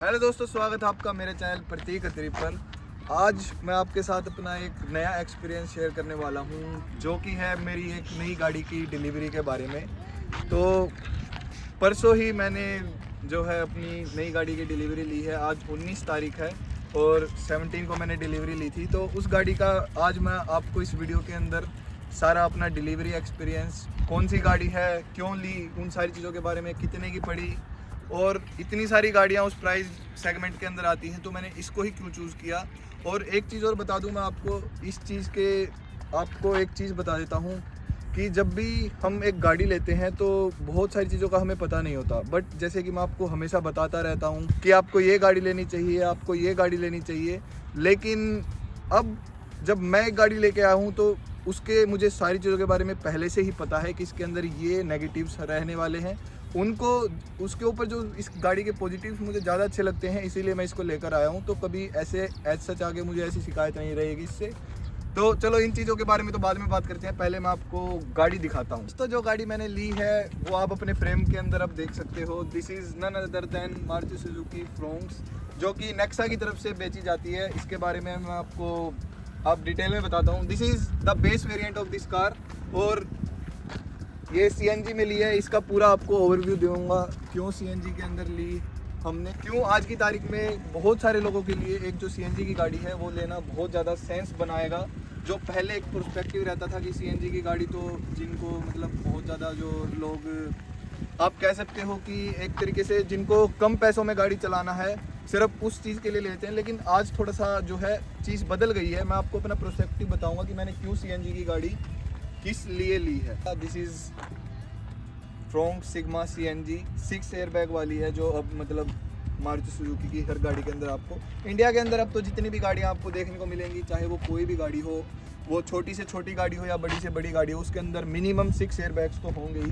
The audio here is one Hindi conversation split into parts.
हेलो दोस्तों, स्वागत है आपका मेरे चैनल प्रतीक अत्री पर। आज मैं आपके साथ अपना एक नया एक्सपीरियंस शेयर करने वाला हूं, जो कि है मेरी एक नई गाड़ी की डिलीवरी के बारे में। तो परसों ही मैंने जो है अपनी नई गाड़ी की डिलीवरी ली है। आज 19 तारीख है और 17 को मैंने डिलीवरी ली थी। तो उस गाड़ी का आज मैं आपको इस वीडियो के अंदर सारा अपना डिलीवरी एक्सपीरियंस, कौन सी गाड़ी है, क्यों ली, उन सारी चीज़ों के बारे में, कितने की पड़ी, और इतनी सारी गाड़ियाँ उस प्राइस सेगमेंट के अंदर आती हैं तो मैंने इसको ही क्यों चूज़ किया। और एक चीज़ और बता दूं मैं आपको एक चीज़ बता देता हूं कि जब भी हम एक गाड़ी लेते हैं तो बहुत सारी चीज़ों का हमें पता नहीं होता। बट जैसे कि मैं आपको हमेशा बताता रहता हूं कि आपको ये गाड़ी लेनी चाहिए, आपको ये गाड़ी लेनी चाहिए, लेकिन अब जब मैं एक गाड़ी लेके आया हूँ तो उसके मुझे सारी चीज़ों के बारे में पहले से ही पता है कि इसके अंदर ये नेगेटिव्स रहने वाले हैं। उनको उसके ऊपर जो इस गाड़ी के पॉजिटिव्स मुझे ज़्यादा अच्छे लगते हैं, इसीलिए मैं इसको लेकर आया हूँ। तो कभी ऐसे एज सच आगे मुझे ऐसी शिकायत नहीं रहेगी इससे। तो चलो इन चीज़ों के बारे में तो बाद में बात करते हैं, पहले मैं आपको गाड़ी दिखाता हूँ। तो जो गाड़ी मैंने ली है वो आप अपने फ्रेम के अंदर अब देख सकते हो। This is none other than Maruti Suzuki Fronx, जो कि नेक्सा की तरफ से बेची जाती है। इसके बारे में मैं आपको अब डिटेल में बताता हूँ। This is the base variant of this car, और ये सीएनजी में ली है। इसका पूरा आपको ओवरव्यू दूंगा, क्यों सीएनजी के अंदर ली हमने, क्यों आज की तारीख में बहुत सारे लोगों के लिए एक जो सीएनजी की गाड़ी है वो लेना बहुत ज़्यादा सेंस बनाएगा। जो पहले एक पर्सपेक्टिव रहता था कि सीएनजी की गाड़ी तो जिनको मतलब बहुत ज़्यादा जो लोग आप कह सकते हो कि एक तरीके से जिनको कम पैसों में गाड़ी चलाना है सिर्फ उस चीज़ के लिए लेते हैं। लेकिन आज थोड़ा सा जो है चीज़ बदल गई है। मैं आपको अपना पर्सपेक्टिव बताऊँगा कि मैंने क्यों सीएनजी की गाड़ी किस लिए ली है। This is Fronx sigma CNG 6 airbag वाली है, जो अब मतलब मारुति सुजुकी की हर गाड़ी के अंदर आपको इंडिया के अंदर अब तो जितनी भी गाड़ियाँ आपको देखने को मिलेंगी, चाहे वो कोई भी गाड़ी हो, वो छोटी से छोटी गाड़ी हो या बड़ी से बड़ी गाड़ी हो, उसके अंदर मिनिमम 6 एयरबैग्स तो होंगे ही।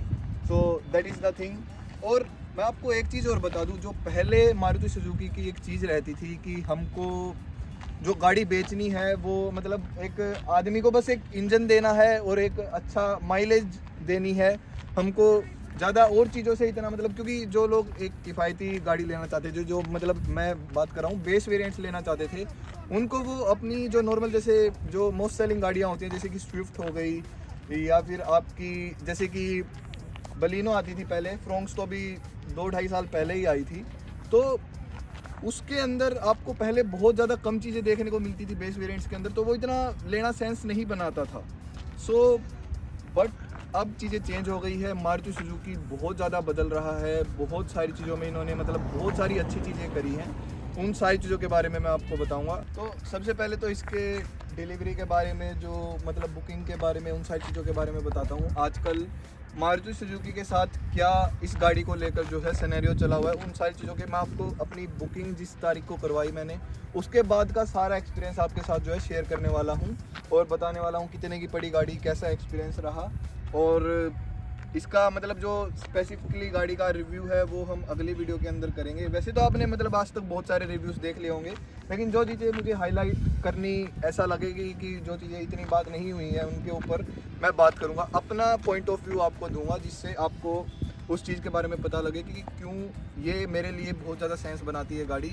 So that is the thing. और मैं आपको एक चीज़ और बता दूँ, जो पहले मारुति सुजुकी की एक चीज़ रहती थी कि हमको जो गाड़ी बेचनी है वो मतलब एक आदमी को बस एक इंजन देना है और एक अच्छा माइलेज देनी है, हमको ज़्यादा और चीज़ों से इतना मतलब, क्योंकि जो लोग एक किफ़ायती गाड़ी लेना चाहते थे, जो मतलब मैं बात कर रहा हूँ बेस वेरिएंट्स लेना चाहते थे, उनको वो अपनी जो नॉर्मल जैसे जो मोस्ट सेलिंग गाड़ियाँ होती हैं, जैसे कि स्विफ्ट हो गई, या फिर आपकी जैसे कि बलिनो आती थी पहले, फ्रोंक्स तो अभी 2-2.5 साल पहले ही आई थी, तो उसके अंदर आपको पहले बहुत ज़्यादा कम चीज़ें देखने को मिलती थी बेस वेरिएंट्स के अंदर, तो वो इतना लेना सेंस नहीं बनाता था। बट अब चीज़ें चेंज हो गई है। मारुति सुजुकी बहुत ज़्यादा बदल रहा है, बहुत सारी चीज़ों में इन्होंने मतलब बहुत सारी अच्छी चीज़ें करी हैं। उन सारी चीज़ों के बारे में मैं आपको बताऊंगा। तो सबसे पहले तो इसके डिलीवरी के बारे में, जो मतलब बुकिंग के बारे में, उन सारी चीज़ों के बारे में बताता हूँ। आजकल मारुति सुजुकी के साथ क्या इस गाड़ी को लेकर जो है सिनेरियो चला हुआ है, उन सारी चीज़ों के मैं आपको अपनी बुकिंग जिस तारीख को करवाई मैंने, उसके बाद का सारा एक्सपीरियंस आपके साथ जो है शेयर करने वाला हूँ और बताने वाला हूँ कितने की पड़ी गाड़ी, कैसा एक्सपीरियंस रहा। और इसका मतलब जो स्पेसिफिकली गाड़ी का रिव्यू है वो हम अगली वीडियो के अंदर करेंगे। वैसे तो आपने मतलब आज तक बहुत सारे रिव्यूज़ देख लिए होंगे, लेकिन जो चीज़ें मुझे हाईलाइट करनी ऐसा लगेगी कि जो चीज़ें इतनी बात नहीं हुई हैं उनके ऊपर मैं बात करूँगा, अपना पॉइंट ऑफ व्यू आपको दूंगा, जिससे आपको उस चीज़ के बारे में पता लगे कि क्यों ये मेरे लिए बहुत ज़्यादा सेंस बनाती है गाड़ी।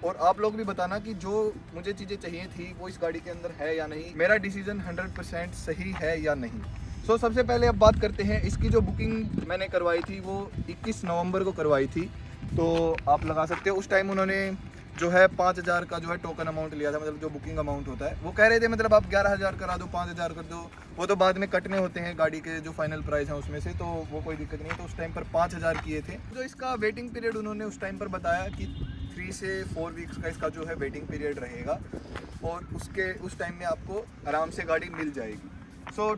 और आप लोग भी बताना कि जो मुझे चीज़ें चाहिए थी वो इस गाड़ी के अंदर है या नहीं, मेरा डिसीजन 100% सही है या नहीं। सबसे पहले अब बात करते हैं इसकी। जो बुकिंग मैंने करवाई थी वो 21 नवंबर को करवाई थी, तो आप लगा सकते हो उस टाइम उन्होंने जो है 5,000 का जो है टोकन अमाउंट लिया था, मतलब जो बुकिंग अमाउंट होता है। वो कह रहे थे मतलब आप 11,000 करा दो, 5,000 कर दो, वो तो बाद में कटने होते हैं गाड़ी के जो फाइनल प्राइस है उसमें से, तो वो कोई दिक्कत नहीं है। तो उस टाइम पर 5,000 किए थे। जो इसका वेटिंग पीरियड उन्होंने उस टाइम पर बताया कि 3 से 4 वीक्स का इसका जो है वेटिंग पीरियड रहेगा, और उस टाइम में आपको आराम से गाड़ी मिल जाएगी।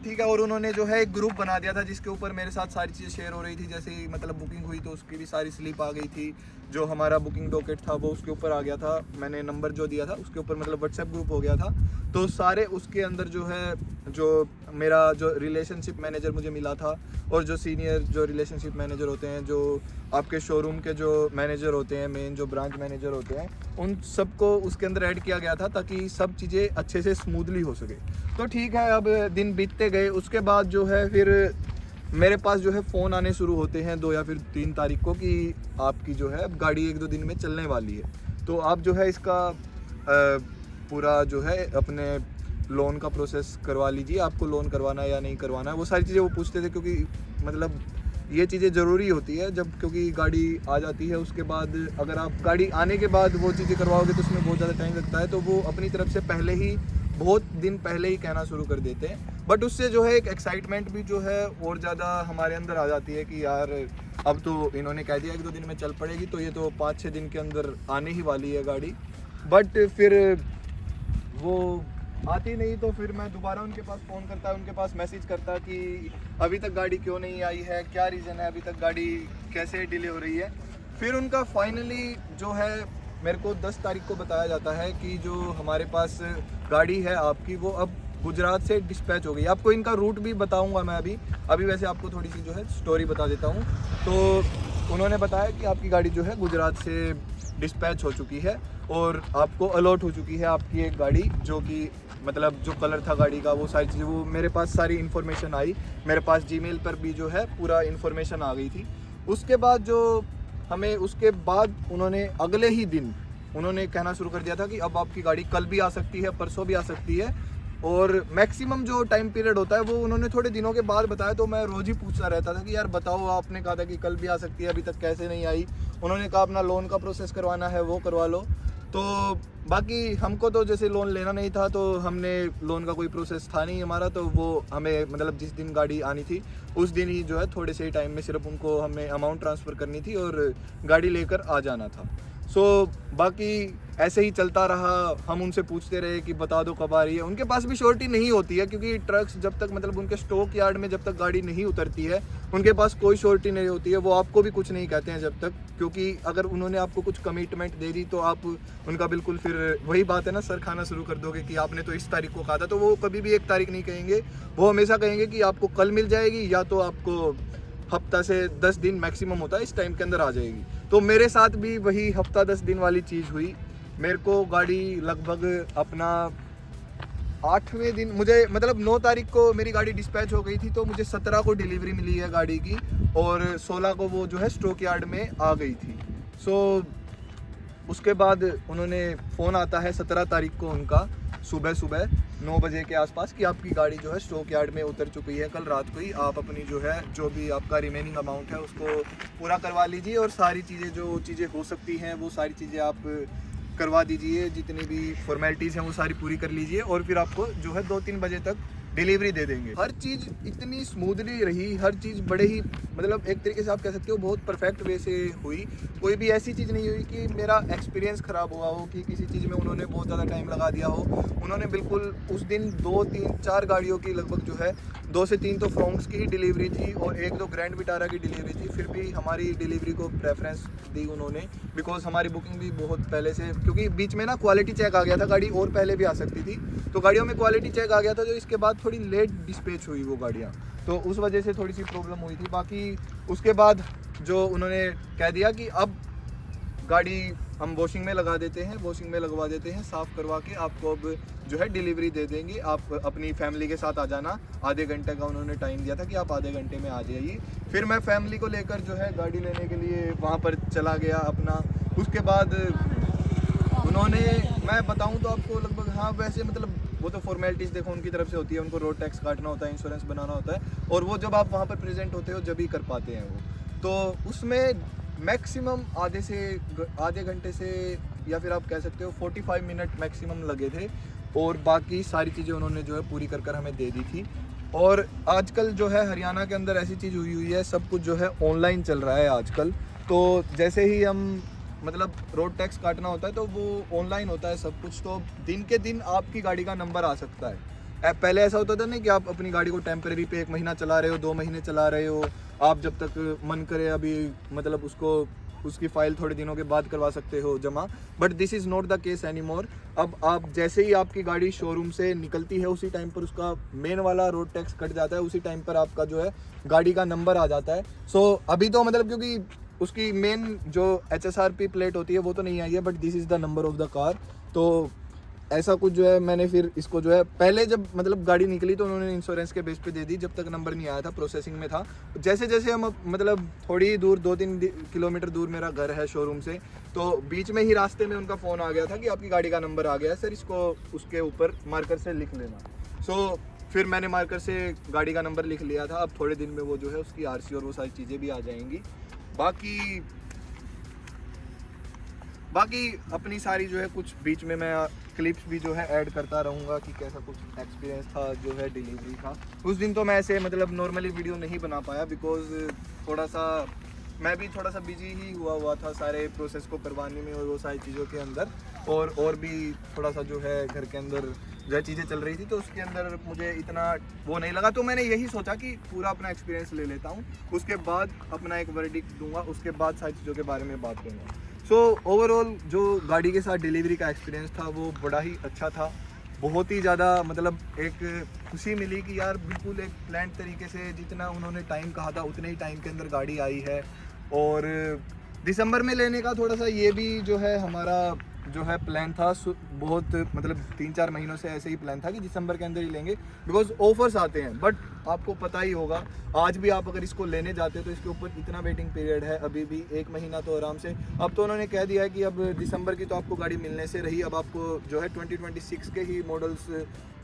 ठीक है। और उन्होंने जो है एक ग्रुप बना दिया था जिसके ऊपर मेरे साथ सारी चीज़ें शेयर हो रही थी। जैसे ही मतलब बुकिंग हुई तो उसकी भी सारी स्लिप आ गई थी, जो हमारा बुकिंग डॉकेट था वो उसके ऊपर आ गया था, मैंने नंबर जो दिया था उसके ऊपर मतलब व्हाट्सएप ग्रुप हो गया था। तो सारे उसके अंदर जो है जो मेरा जो रिलेशनशिप मैनेजर मुझे मिला था, और जो सीनियर जो रिलेशनशिप मैनेजर होते हैं, जो आपके शोरूम के जो मैनेजर होते हैं, मेन जो ब्रांच मैनेजर होते हैं, उन सबको उसके अंदर ऐड किया गया था ताकि सब चीज़ें अच्छे से स्मूथली हो सके। तो ठीक है, अब दिन बीतते गए, उसके बाद जो है फिर मेरे पास जो है फ़ोन आने शुरू होते हैं 2 या फिर 3 तारीख को कि आपकी जो है गाड़ी 1-2 दिन में चलने वाली है। तो आप जो है इसका पूरा जो है अपने लोन का प्रोसेस करवा लीजिए, आपको लोन करवाना है या नहीं करवाना है, वो सारी चीज़ें वो पूछते थे। क्योंकि मतलब ये चीज़ें ज़रूरी होती है जब, क्योंकि गाड़ी आ जाती है उसके बाद अगर आप गाड़ी आने के बाद वो चीज़ें करवाओगे तो उसमें बहुत ज़्यादा टाइम लगता है। तो वो अपनी तरफ से पहले ही, बहुत दिन पहले ही कहना शुरू कर देते हैं। बट उससे जो है एक एक्साइटमेंट भी जो है और ज़्यादा हमारे अंदर आ जाती है कि यार अब तो इन्होंने कह दिया 1-2 दिन में चल पड़ेगी, तो ये तो 5-6 दिन के अंदर आने ही वाली है गाड़ी। बट फिर वो आती नहीं, तो फिर मैं दोबारा उनके पास फ़ोन करता, उनके पास मैसेज करता कि अभी तक गाड़ी क्यों नहीं आई है, क्या रीज़न है, अभी तक गाड़ी कैसे डिले हो रही है। फिर उनका फाइनली जो है मेरे को 10 तारीख को बताया जाता है कि जो हमारे पास गाड़ी है आपकी, वो अब गुजरात से डिस्पैच हो गई। आपको इनका रूट भी बताऊंगा मैं अभी वैसे आपको थोड़ी सी जो है स्टोरी बता देता हूँ। तो उन्होंने बताया कि आपकी गाड़ी जो है गुजरात से डिस्पैच हो चुकी है और आपको अलॉट हो चुकी है आपकी एक गाड़ी, जो कि मतलब जो कलर था गाड़ी का, वो सारी चीज़ें, वो मेरे पास सारी इन्फॉर्मेशन आई। मेरे पास जीमेल पर भी जो है पूरा इन्फॉर्मेशन आ गई थी। उसके बाद जो हमें, उसके बाद उन्होंने अगले ही दिन उन्होंने कहना शुरू कर दिया था कि अब आपकी गाड़ी कल भी आ सकती है, परसों भी आ सकती है। और मैक्सिमम जो टाइम पीरियड होता है वो उन्होंने थोड़े दिनों के बाद बताया। तो मैं रोज़ ही पूछता रहता था कि यार बताओ, आपने कहा था कि कल भी आ सकती है, अभी तक कैसे नहीं आई। उन्होंने कहा अपना लोन का प्रोसेस करवाना है वो करवा लो। तो बाकी हमको तो जैसे लोन लेना नहीं था, तो हमने लोन का कोई प्रोसेस था नहीं हमारा, तो वो हमें मतलब जिस दिन गाड़ी आनी थी उस दिन ही जो है थोड़े से ही टाइम में सिर्फ उनको हमें अमाउंट ट्रांसफ़र करनी थी और गाड़ी लेकर आ जाना था। सो बाकी ऐसे ही चलता रहा। हम उनसे पूछते रहे कि बता दो कब आ रही है। उनके पास भी श्योरिटी नहीं होती है, क्योंकि ट्रक्स जब तक मतलब उनके स्टॉक यार्ड में जब तक गाड़ी नहीं उतरती है उनके पास कोई श्योरिटी नहीं होती है। वो आपको भी कुछ नहीं कहते हैं जब तक, क्योंकि अगर उन्होंने आपको कुछ कमिटमेंट दे दी तो आप उनका बिल्कुल, फिर वही बात है ना, सर खाना शुरू कर दोगे कि आपने तो इस तारीख को कहा था। तो वो कभी भी 1 तारीख नहीं कहेंगे, वो हमेशा कहेंगे कि आपको कल मिल जाएगी, या तो आपको हफ्ता से 10 दिन मैक्सिमम होता है, इस टाइम के अंदर आ जाएगी। तो मेरे साथ भी वही हफ्ता 10 दिन वाली चीज़ हुई। मेरे को गाड़ी लगभग अपना 8वें दिन, मुझे मतलब 9 तारीख को मेरी गाड़ी डिस्पैच हो गई थी, तो मुझे 17 को डिलीवरी मिली है गाड़ी की और 16 को वो जो है स्टॉक यार्ड में आ गई थी। सो उसके बाद उन्होंने फ़ोन आता है 17 तारीख को उनका सुबह 9 बजे के आसपास कि आपकी गाड़ी जो है स्टॉक यार्ड में उतर चुकी है। कल रात को ही आप अपनी जो है, जो भी आपका रिमेनिंग अमाउंट है उसको पूरा करवा लीजिए और सारी चीज़ें, जो चीज़ें हो सकती हैं वो सारी चीज़ें आप करवा दीजिए, जितनी भी फॉर्मेलिटीज़ हैं वो सारी पूरी कर लीजिए और फिर आपको जो है 2-3 बजे तक डिलीवरी दे देंगे। हर चीज़ इतनी स्मूथली रही, हर चीज़ बड़े ही मतलब एक तरीके से आप कह सकते हो बहुत परफेक्ट वे से हुई। कोई भी ऐसी चीज़ नहीं हुई कि मेरा एक्सपीरियंस ख़राब हुआ हो, कि किसी चीज़ में उन्होंने बहुत ज़्यादा टाइम लगा दिया हो। उन्होंने बिल्कुल उस दिन 2-3-4 गाड़ियों की लगभग जो है 2 से 3 तो फ्रोंक्स की ही डिलीवरी थी और 1-2 ग्रैंड विटारा की डिलीवरी थी। फिर भी हमारी डिलीवरी को प्रेफरेंस दी उन्होंने, बिकॉज हमारी बुकिंग भी बहुत पहले से, क्योंकि बीच में ना क्वालिटी चेक आ गया था, गाड़ी और पहले भी आ सकती थी, तो गाड़ियों में क्वालिटी चेक आ गया था, जो इसके बाद थोड़ी लेट डिस्पैच हुई वो गाड़ियाँ, तो उस वजह से थोड़ी सी प्रॉब्लम हुई थी। बाकी उसके बाद जो उन्होंने कह दिया कि अब गाड़ी हम वॉशिंग में लगा देते हैं, वॉशिंग में लगवा देते हैं, साफ़ करवा के आपको अब जो है डिलीवरी दे देंगे। आप अपनी फैमिली के साथ आ जाना। आधे घंटे का उन्होंने टाइम दिया था कि आप आधे घंटे में आ जाइए। फिर मैं फैमिली को लेकर जो है गाड़ी लेने के लिए वहाँ पर चला गया अपना। उसके बाद उन्होंने, मैं बताऊँ तो आपको लगभग, हाँ वैसे मतलब वो तो फॉर्मेलिटीज़ देखो उनकी तरफ से होती है, उनको रोड टैक्स काटना होता है, इंश्योरेंस बनाना होता है, और वो जब आप वहाँ पर प्रेजेंट होते हो जब ही कर पाते हैं वो। तो उसमें मैक्सिमम आधे घंटे से, या फिर आप कह सकते हो 45 मिनट मैक्सिमम लगे थे, और बाकी सारी चीज़ें उन्होंने जो है पूरी कर हमें दे दी थी। और आजकल जो है हरियाणा के अंदर ऐसी चीज़ हुई है, सब कुछ जो है ऑनलाइन चल रहा है आजकल। तो जैसे ही हम मतलब रोड टैक्स काटना होता है तो वो ऑनलाइन होता है सब कुछ, तो दिन के दिन आपकी गाड़ी का नंबर आ सकता है। पहले ऐसा होता था ना कि आप अपनी गाड़ी को टेम्परेरी पे 1 महीना चला रहे हो, 2 महीने चला रहे हो, आप जब तक मन करे अभी मतलब उसकी फ़ाइल थोड़े दिनों के बाद करवा सकते हो जमा, but this is not the case any more. अब आप जैसे ही आपकी गाड़ी शोरूम से निकलती है उसी टाइम पर उसका मेन वाला रोड टैक्स कट जाता है, उसी टाइम पर आपका जो है गाड़ी का नंबर आ जाता है। सो अभी तो मतलब क्योंकि उसकी मेन जो HSRP प्लेट होती है वो तो नहीं आई है, but this is the number of the car. तो ऐसा कुछ जो है मैंने फिर इसको जो है पहले जब मतलब गाड़ी निकली तो उन्होंने इंश्योरेंस के बेस पे दे दी, जब तक नंबर नहीं आया था प्रोसेसिंग में था। जैसे जैसे हम मतलब थोड़ी दूर 2-3 किलोमीटर दूर मेरा घर है शोरूम से, तो बीच में ही रास्ते में उनका फ़ोन आ गया था कि आपकी गाड़ी का नंबर आ गया है सर, इसको उसके ऊपर मार्कर से लिख लेना। सो फिर मैंने मार्कर से गाड़ी का नंबर लिख लिया था। अब थोड़े दिन में वो जो है उसकी आरसी और वो सारी चीज़ें भी आ जाएंगी। बाकी अपनी सारी जो है कुछ बीच में मैं क्लिप्स भी जो है ऐड करता रहूँगा कि कैसा कुछ एक्सपीरियंस था जो है डिलीवरी का। उस दिन तो मैं ऐसे मतलब नॉर्मली वीडियो नहीं बना पाया, बिकॉज़ थोड़ा सा मैं भी थोड़ा सा बिजी ही हुआ था सारे प्रोसेस को करवाने में और वो सारी चीज़ों के अंदर, और भी थोड़ा सा जो है घर के अंदर जो चीज़ें चल रही थी, तो उसके अंदर मुझे इतना वो नहीं लगा। तो मैंने यही सोचा कि पूरा अपना एक्सपीरियंस ले लेता हूँ, उसके बाद अपना एक वर्डिक्ट दूंगा, उसके बाद सारी चीज़ों के बारे में बात करूँगा। सो ओवरऑल जो गाड़ी के साथ डिलीवरी का एक्सपीरियंस था वो बड़ा ही अच्छा था। बहुत ही ज़्यादा मतलब एक खुशी मिली कि यार बिल्कुल एक प्लान तरीके से जितना उन्होंने टाइम कहा था उतने ही टाइम के अंदर गाड़ी आई है। और दिसंबर में लेने का थोड़ा सा ये भी जो है हमारा जो है प्लान था, बहुत मतलब 3-4 महीनों से ऐसे ही प्लान था कि दिसंबर के अंदर ही लेंगे, बिकॉज ऑफर्स आते हैं। बट आपको पता ही होगा आज भी आप अगर इसको लेने जाते हो तो इसके ऊपर इतना वेटिंग पीरियड है, अभी भी 1 महीना तो आराम से। अब तो उन्होंने कह दिया है कि अब दिसंबर की तो आपको गाड़ी मिलने से रही, अब आपको जो है 2026 के ही मॉडल्स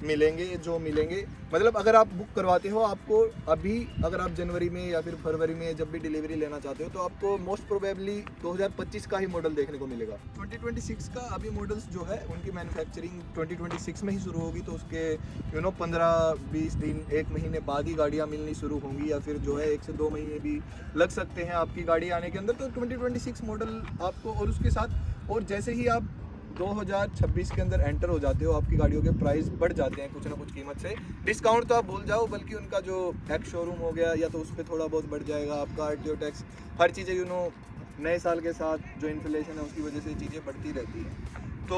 मिलेंगे जो मिलेंगे। मतलब अगर आप बुक करवाते हो, आपको अभी अगर आप जनवरी में या फिर फरवरी में जब भी डिलीवरी लेना चाहते हो तो आपको मोस्ट प्रोबेबली 2025 का ही मॉडल देखने को मिलेगा। 2026 का अभी मॉडल्स जो है उनकी मैन्युफैक्चरिंग 2026 में ही शुरू होगी, तो उसके 15-20 दिन 1 महीने बाद ही गाड़ियाँ मिलनी शुरू होंगी, या फिर जो है 1 से 2 महीने भी लग सकते हैं आपकी गाड़ी आने के अंदर। तो 2026 मॉडल आपको, और उसके साथ और जैसे ही आप 2026 के अंदर एंटर हो जाते हो आपकी गाड़ियों के प्राइस बढ़ जाते हैं कुछ ना कुछ कीमत से। डिस्काउंट तो आप भूल जाओ, बल्कि उनका जो एक्स शोरूम हो गया या तो उस पर थोड़ा बहुत बढ़ जाएगा आपका आरटीओ टैक्स, हर चीज़ें नए साल के साथ जो इन्फ्लेशन है उसकी वजह से चीज़ें बढ़ती रहती हैं। तो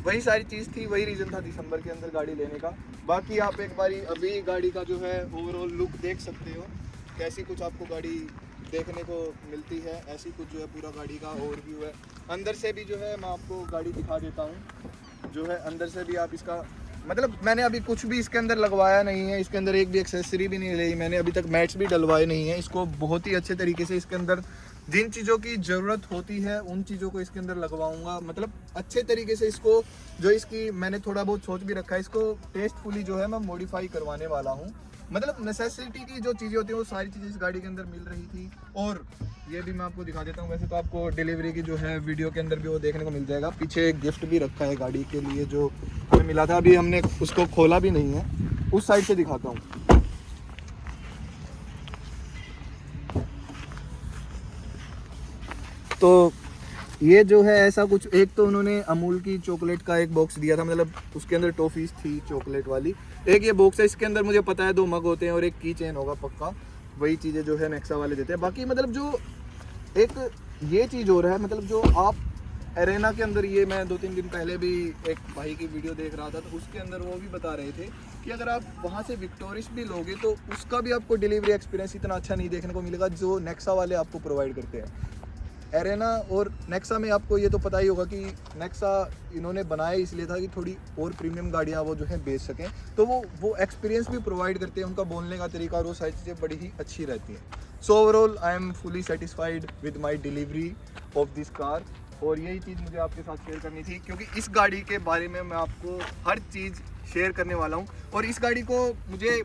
वही सारी चीज़ थी, वही रीज़न था दिसंबर के अंदर गाड़ी लेने का। बाकी आप एक बारी अभी गाड़ी का जो है ओवरऑल लुक देख सकते हो, कैसी कुछ आपको गाड़ी देखने को मिलती है, ऐसी कुछ जो है पूरा गाड़ी का ओवरव्यू है। अंदर से भी जो है मैं आपको गाड़ी दिखा देता हूँ, जो है अंदर से भी आप इसका मतलब मैंने अभी कुछ भी इसके अंदर लगवाया नहीं है, इसके अंदर एक भी एक्सेसरी भी नहीं ली मैंने, अभी तक मैट्स भी डलवाए नहीं है। इसको बहुत ही अच्छे तरीके से इसके अंदर जिन चीज़ों की ज़रूरत होती है उन चीज़ों को इसके अंदर लगवाऊंगा, मतलब अच्छे तरीके से इसको जो इसकी मैंने थोड़ा बहुत सोच भी रखा है, इसको टेस्टफुली जो है मैं मॉडिफाई करवाने वाला हूँ। मतलब नेसेसिटी की जो चीज़ें होती हैं वो सारी चीज़ें इस गाड़ी के अंदर मिल रही थी। और ये भी मैं आपको दिखा देता हूँ, वैसे तो आपको डिलीवरी की जो है वीडियो के अंदर भी वो देखने को मिल जाएगा। पीछे एक गिफ्ट भी रखा है गाड़ी के लिए जो हमें मिला था, अभी हमने उसको खोला भी नहीं है, उस साइड से दिखाता हूँ। तो ये जो है ऐसा कुछ, एक तो उन्होंने अमूल की चॉकलेट का एक बॉक्स दिया था, मतलब उसके अंदर टॉफीज थी चॉकलेट वाली। एक ये बॉक्स है, इसके अंदर मुझे पता है 2 मग होते हैं और एक की चेन होगा पक्का, वही चीज़ें जो है नेक्सा वाले देते हैं। बाकी मतलब जो एक ये चीज़ हो रहा है, मतलब जो आप एरेना के अंदर, ये मैं 2-3 दिन पहले भी एक भाई की वीडियो देख रहा था, तो उसके अंदर वो भी बता रहे थे कि अगर आप वहाँ से विक्टोरिस भी लोगे तो उसका भी आपको डिलीवरी एक्सपीरियंस इतना अच्छा नहीं देखने को मिलेगा जो नेक्सा वाले आपको प्रोवाइड करते हैं। एरेना और नेक्सा में आपको ये तो पता ही होगा कि नेक्सा इन्होंने बनाया इसलिए था कि थोड़ी और प्रीमियम गाड़ियाँ वो जो है बेच सकें, तो वो एक्सपीरियंस भी प्रोवाइड करते हैं, उनका बोलने का तरीका और वो सारी चीज़ें बड़ी ही अच्छी रहती हैं। So overall I am fully satisfied with my delivery of this car, और यही चीज़ मुझे आपके साथ शेयर करनी थी क्योंकि इस गाड़ी के बारे में मैं आपको हर चीज़ शेयर करने वाला हूँ। और इस गाड़ी को मुझे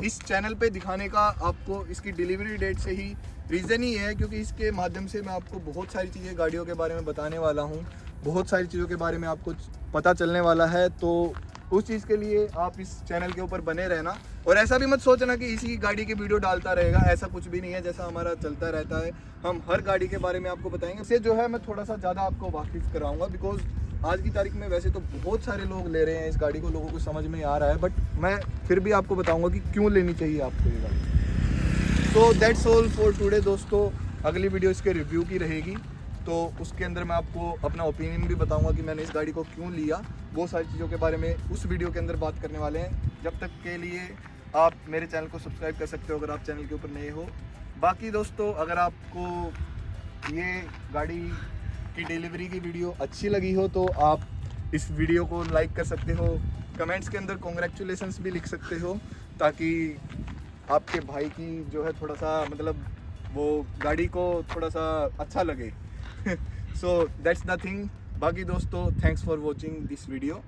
इस चैनल पे दिखाने का आपको इसकी डिलीवरी डेट से ही रीज़न ही है, क्योंकि इसके माध्यम से मैं आपको बहुत सारी चीज़ें गाड़ियों के बारे में बताने वाला हूँ, बहुत सारी चीज़ों के बारे में आपको पता चलने वाला है। तो उस चीज़ के लिए आप इस चैनल के ऊपर बने रहना, और ऐसा भी मत सोचना कि इसी गाड़ी की वीडियो डालता रहेगा, ऐसा कुछ भी नहीं है। जैसा हमारा चलता रहता है, हम हर गाड़ी के बारे में आपको बताएंगे। इससे जो है मैं थोड़ा सा ज़्यादा आपको वाकिफ़ कराऊंगा, बिकॉज आज की तारीख में वैसे तो बहुत सारे लोग ले रहे हैं इस गाड़ी को, लोगों को समझ में आ रहा है, बट मैं फिर भी आपको बताऊंगा कि क्यों लेनी चाहिए आपको ये गाड़ी। तो दैट्स ऑल फॉर टुडे दोस्तों। अगली वीडियो इसके रिव्यू की रहेगी, तो उसके अंदर मैं आपको अपना ओपिनियन भी बताऊंगा कि मैंने इस गाड़ी को क्यों लिया, वो सारी चीज़ों के बारे में उस वीडियो के अंदर बात करने वाले हैं। जब तक के लिए आप मेरे चैनल को सब्सक्राइब कर सकते हो अगर आप चैनल के ऊपर नए हो। बाकी दोस्तों, अगर आपको ये गाड़ी की डिलीवरी की वीडियो अच्छी लगी हो तो आप इस वीडियो को लाइक कर सकते हो, कमेंट्स के अंदर कॉन्ग्रेचुलेशंस भी लिख सकते हो, ताकि आपके भाई की जो है थोड़ा सा मतलब वो गाड़ी को थोड़ा सा अच्छा लगे। So that's the thing. बाकी दोस्तों, thanks for watching this video.